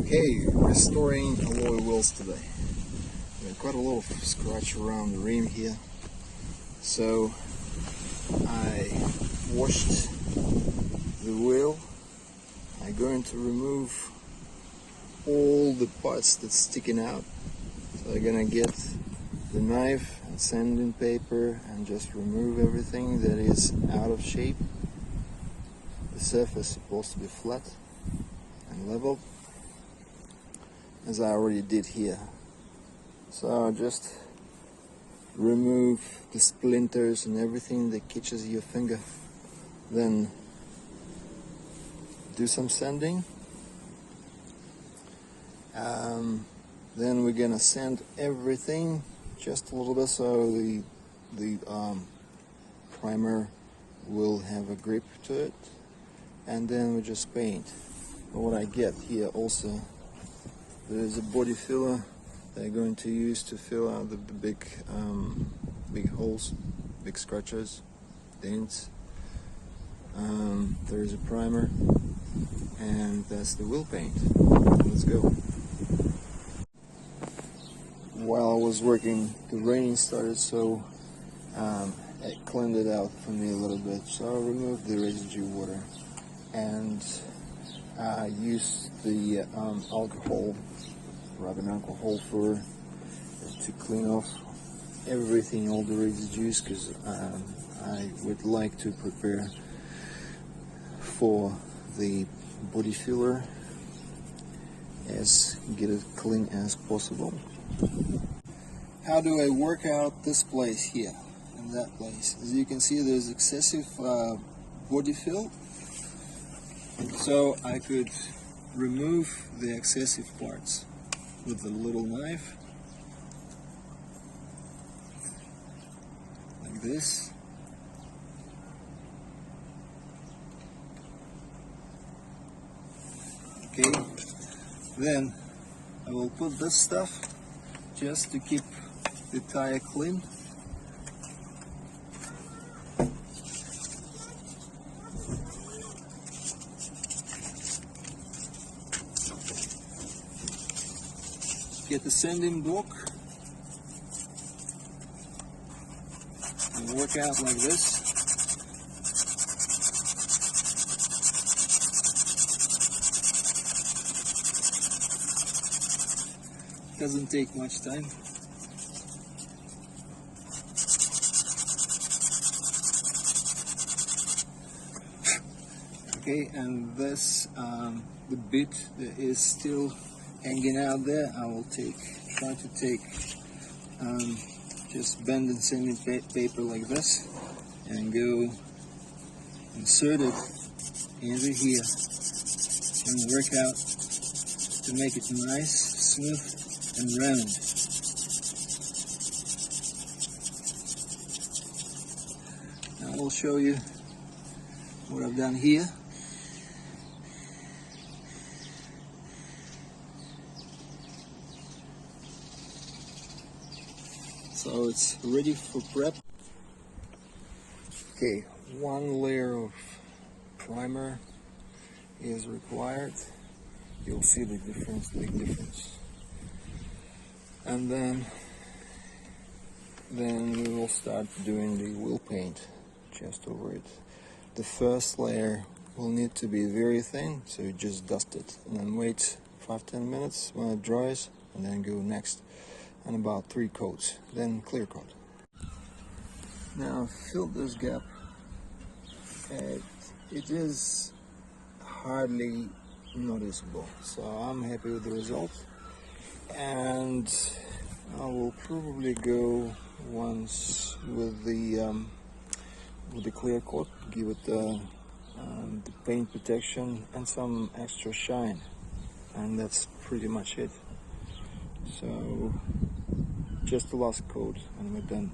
Okay, restoring alloy wheels today. There's quite a lot of scratch around the rim here. So I washed the wheel. I'm going to remove all the parts that's sticking out. So I'm gonna get the knife and sanding paper and just remove everything that is out of shape. The surface is supposed to be flat and level, as I already did here. So just remove the splinters and everything that catches your finger. Then do some sanding. Then we're gonna sand everything just a little bit so the primer will have a grip to it, and then we just paint. But what I get here also, there is a body filler that I'm going to use to fill out the big holes, big scratches, dents. There is a primer, and that's the wheel paint. Let's go. While I was working, the raining started, so it cleaned it out for me a little bit. So I removed the residue water and I used the alcohol, rubbing alcohol to clean off everything, all the residues, because I would like to prepare for the body filler, get it clean as possible. How do I work out this place here and that place? As you can see, there's excessive body fill, so I could remove the excessive parts with a little knife, like this. Okay, then I will put this stuff just to keep the tire clean. Get the sanding block and work out like this. Doesn't take much time. Okay, and this the bit that is still hanging out there, I will try to take just bend and sanding paper like this and go insert it into here and work out to make it nice, smooth and round. Now I will show you what I've done here. So it's ready for prep. Okay, one layer of primer is required. You'll see the difference, big difference. And then we will start doing the wheel paint just over it. The first layer will need to be very thin, so you just dust it and then wait 5-10 minutes when it dries, and then go next, and about 3 coats, then clear coat. Now fill this gap. It is hardly noticeable, so I'm happy with the result, and I will probably go once with the clear coat, give it the paint protection and some extra shine, and that's pretty much it. So just the last coat and we're done.